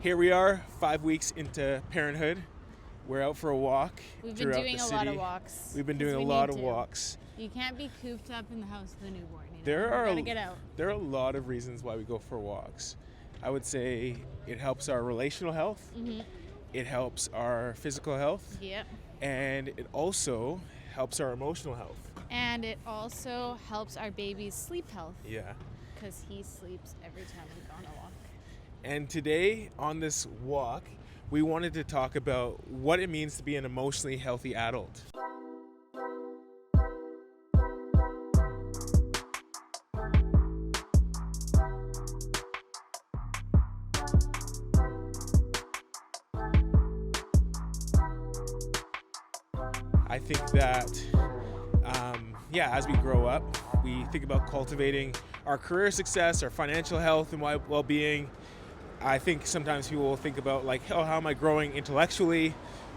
Here we are, 5 weeks into parenthood. We're out for a walk. We've been doing a lot of walks. We've been doing a lot of walks. You can't be cooped up in the house with a newborn. There are gotta get out. There are a lot of reasons why we go for walks. I would say it helps our relational health. Mm-hmm. It helps our physical health. Yep. And it also helps our emotional health. And it also helps our baby's sleep health. Yeah. Because he sleeps every time we go on a walk. And today on this walk, we wanted to talk about what it means to be an emotionally healthy adult. I think that, as we grow up, we think about cultivating our career success, our financial health and well-being. I think sometimes people will think about how am I growing intellectually?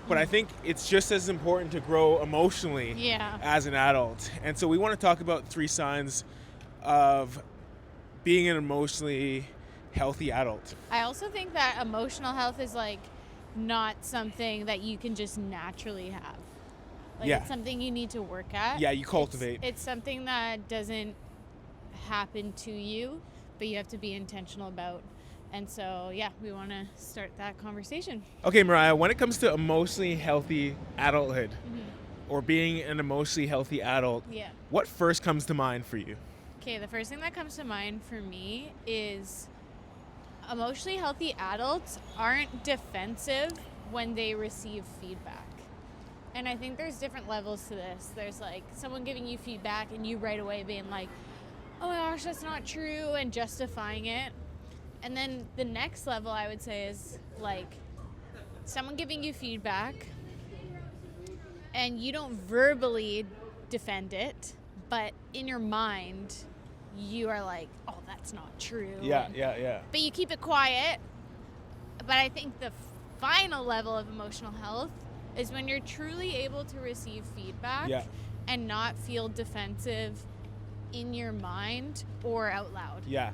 But I think it's just as important to grow emotionally as an adult. And so we want to talk about 3 signs of being an emotionally healthy adult. I also think that emotional health is not something that you can just naturally have. It's something you need to work at. Yeah, you cultivate. It's something that doesn't happen to you, but you have to be intentional about. And so, we want to start that conversation. Okay, Mariah, when it comes to emotionally healthy adulthood or being an emotionally healthy adult, what first comes to mind for you? Okay, the first thing that comes to mind for me is emotionally healthy adults aren't defensive when they receive feedback. And I think there's different levels to this. There's someone giving you feedback and you right away being like, oh my gosh, that's not true, and justifying it. And then the next level, I would say, is someone giving you feedback and you don't verbally defend it, but in your mind, you are like, oh, that's not true. Yeah. But you keep it quiet. But I think the final level of emotional health is when you're truly able to receive feedback and not feel defensive in your mind or out loud. Yeah.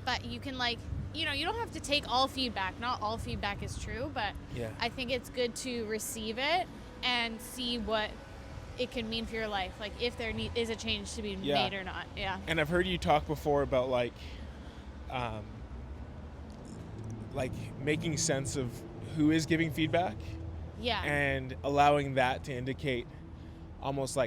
But you can you don't have to take all feedback. Not all feedback is true, but I think it's good to receive it and see what it can mean for your life. If there is a change to be made or not. Yeah. And I've heard you talk before about making sense of who is giving feedback. Yeah. And allowing that to indicate almost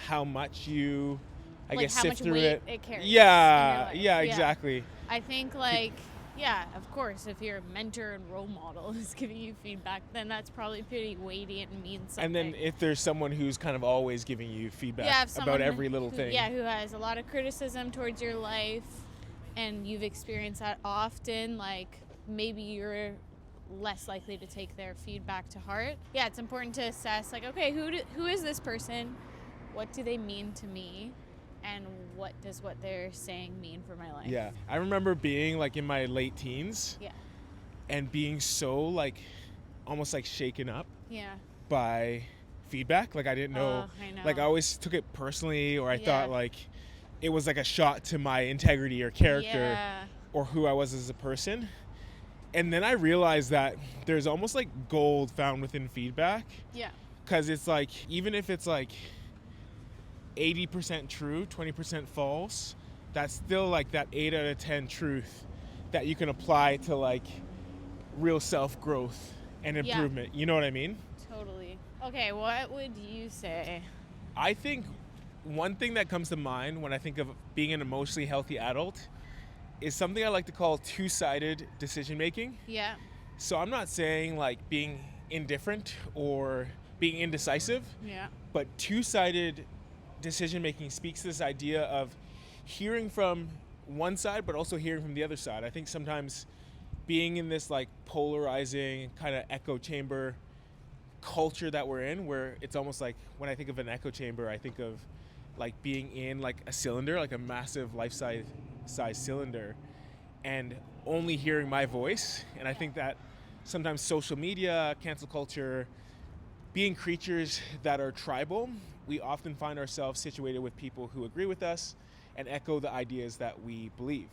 how much you, I guess, sift through it. It carries. Yeah, exactly. I think of course, if your mentor and role model is giving you feedback, then that's probably pretty weighty and means something. And then if there's someone who's kind of always giving you feedback about every little thing. Yeah, who has a lot of criticism towards your life and you've experienced that often, maybe you're less likely to take their feedback to heart. Yeah, it's important to assess okay, who is this person? What do they mean to me? And what does what they're saying mean for my life? Yeah. I remember being in my late teens. Yeah. And being so almost shaken up. Yeah. By feedback. I didn't know. I know. I always took it personally, or I thought it was a shot to my integrity or character or who I was as a person. And then I realized that there's almost gold found within feedback. Yeah. Because it's even if it's 80% true, 20% false, that's still that 8 out of 10 truth that you can apply to real self-growth and improvement. You know what I mean? Totally. Okay, what would you say? I think one thing that comes to mind when I think of being an emotionally healthy adult is something I like to call two-sided decision making. Yeah. So I'm not saying being indifferent or being indecisive. Yeah. But two-sided decision making speaks to this idea of hearing from one side but also hearing from the other side. I think sometimes being in this polarizing kind of echo chamber culture that we're in, where it's almost when I think of an echo chamber, I think of being in a cylinder, a massive life-size cylinder, and only hearing my voice. And I think that sometimes social media, cancel culture, being creatures that are tribal, we often find ourselves situated with people who agree with us and echo the ideas that we believe.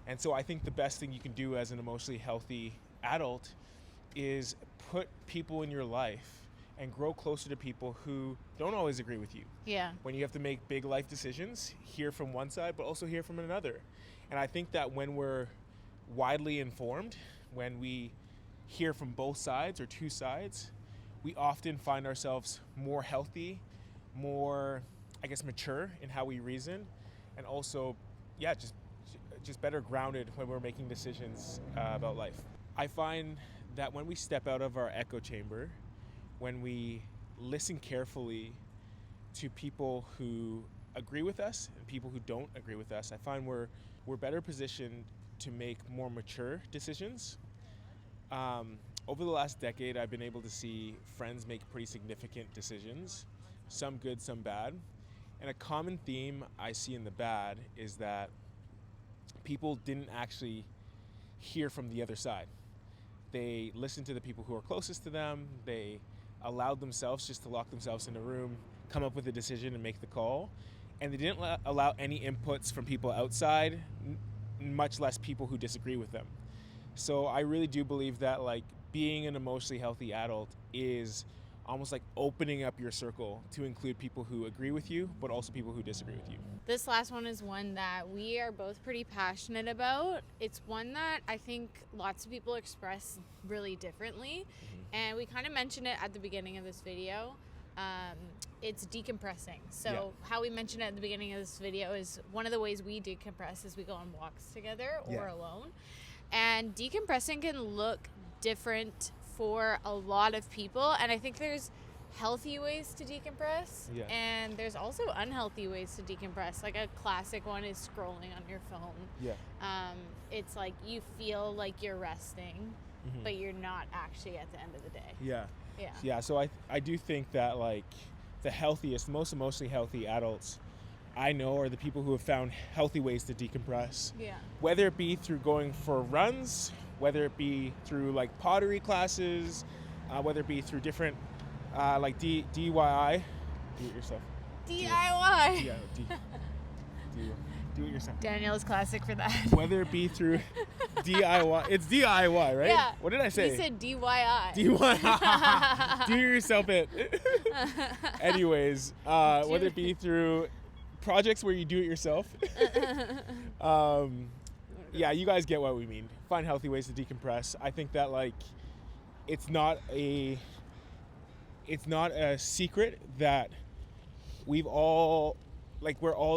And so I think the best thing you can do as an emotionally healthy adult is put people in your life and grow closer to people who don't always agree with you. Yeah. When you have to make big life decisions, hear from one side, but also hear from another. And I think that when we're widely informed, when we hear from both sides or two sides, we often find ourselves more healthy, more, I guess, mature in how we reason, and also, yeah, just better grounded when we're making decisions about life. I find that when we step out of our echo chamber, when we listen carefully to people who agree with us and people who don't agree with us, I find we're better positioned to make more mature decisions. Over the last decade, I've been able to see friends make pretty significant decisions, some good, some bad. And a common theme I see in the bad is that people didn't actually hear from the other side. They listened to the people who are closest to them. They allowed themselves just to lock themselves in a room, come up with a decision and make the call. And they didn't allow any inputs from people outside, much less people who disagree with them. So I really do believe that like being an emotionally healthy adult is almost like opening up your circle to include people who agree with you, but also people who disagree with you. This last one is one that we are both pretty passionate about. It's one that I think lots of people express really differently. And we kind of mentioned it at the beginning of this video. It's decompressing. So how we mentioned it at the beginning of this video is one of the ways we decompress is we go on walks together or alone. And decompressing can look different for a lot of people. And I think there's healthy ways to decompress. And there's also unhealthy ways to decompress. Like a classic one is scrolling on your phone. It's like you feel like you're resting, but you're not actually at the end of the day. So I do think that like the healthiest, most emotionally healthy adults I know are the people who have found healthy ways to decompress. Whether it be through going for runs, whether it be through like pottery classes, whether it be through different like DIY, do it yourself. DIY. Do it yourself. Daniel's classic for that. Whether it be through DIY, it's DIY, right? Yeah. What did I say? You said DIY. Do yourself it. Anyways, whether it be through projects where you do it yourself. You guys get what we mean. Find healthy ways to decompress. I think that like it's not a secret that we're all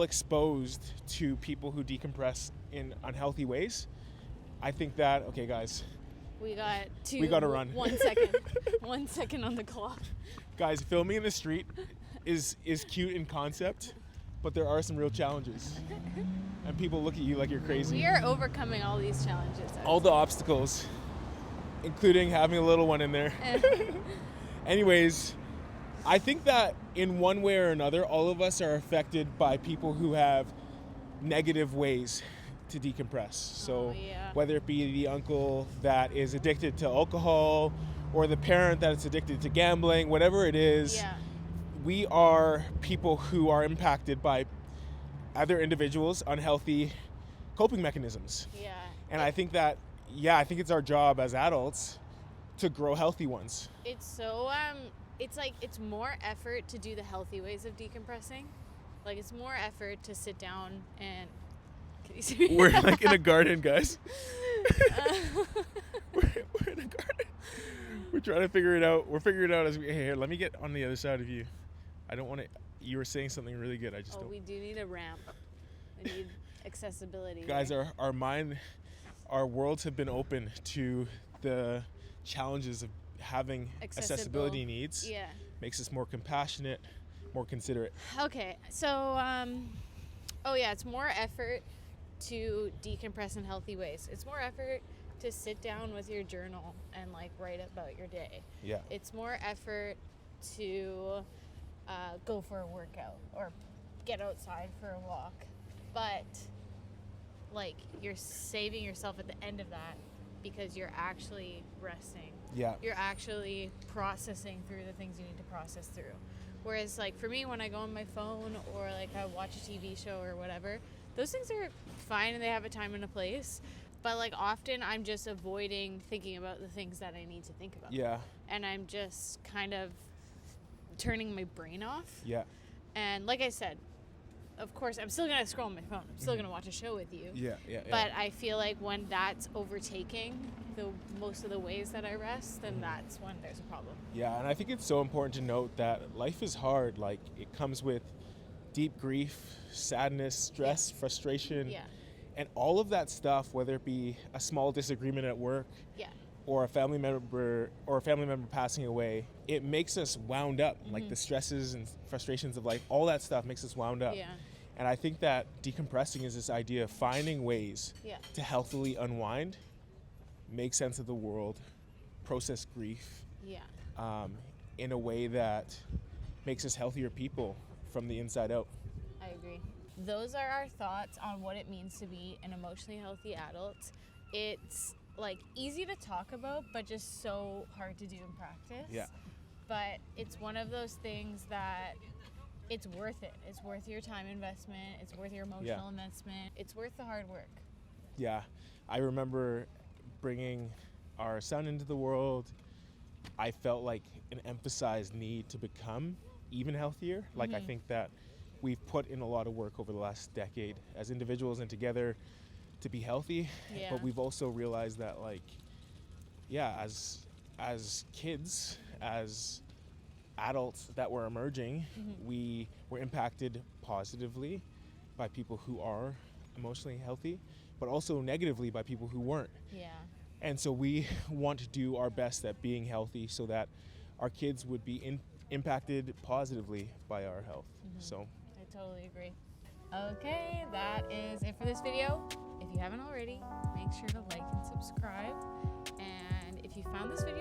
exposed to people who decompress in unhealthy ways. I think that, okay guys, we gotta run. 1 second. 1 second on the clock. Guys, filming in the street is cute in concept, but there are some real challenges. And people look at you like you're crazy. We are overcoming all these challenges. All the obstacles, including having a little one in there. Anyways, I think that in one way or another, all of us are affected by people who have negative ways to decompress. So whether it be the uncle that is addicted to alcohol or the parent that is addicted to gambling, whatever it is, we are people who are impacted by other individuals' unhealthy coping mechanisms. And I think that, I think it's our job as adults to grow healthy ones. It's so, it's like, it's more effort to do the healthy ways of decompressing. Like, it's more effort to sit down and... We're like in a garden, guys. we're in a garden. We're trying to figure it out. We're figuring it out as we... Hey, here, let me get on the other side of you. I don't want to... You were saying something really good. I just don't... we do need a ramp. We need accessibility. Guys, our mind, our worlds have been open to the challenges of having accessibility needs. Makes us more compassionate, more considerate. Okay, so, it's more effort to decompress in healthy ways. It's more effort to sit down with your journal and like write about your day. It's more effort to go for a workout or get outside for a walk, but like you're saving yourself at the end of that because you're actually resting. You're actually processing through the things you need to process through. Whereas like for me, when I go on my phone or like I watch a TV show or whatever, those things are fine and they have a time and a place. But like often I'm just avoiding thinking about the things that I need to think about. Yeah. And I'm just kind of turning my brain off. Yeah. And like I said, of course, I'm still going to scroll on my phone. I'm still going to watch a show with you. Yeah. But I feel like when that's overtaking most of the ways that I rest, then that's when there's a problem. Yeah, and I think it's so important to note that life is hard. Like, it comes with deep grief, sadness, stress, frustration. Yeah. And all of that stuff, whether it be a small disagreement at work, Yeah. or a family member passing away, it makes us wound up. Like the stresses and frustrations of life, all that stuff makes us wound up. Yeah. And I think that decompressing is this idea of finding ways Yeah. to healthily unwind, make sense of the world, process grief Yeah. in a way that makes us healthier people from the inside out. I agree. Those are our thoughts on what it means to be an emotionally healthy adult. It's like easy to talk about, but just so hard to do in practice. Yeah. But it's one of those things that it's worth it. It's worth your time investment. It's worth your emotional investment. It's worth the hard work. Yeah. I remember bringing our son into the world. I felt like an emphasized need to become even healthier. Like, I think that we've put in a lot of work over the last decade as individuals and together to be healthy. Yeah. But we've also realized that, like, as kids, as adults that were emerging, we were impacted positively by people who are emotionally healthy, but also negatively by people who weren't. Yeah. And so we want to do our best at being healthy so that our kids would be impacted positively by our health. So I totally agree. Okay, that is it for this video. If you haven't already, make sure to like and subscribe. And if you found this video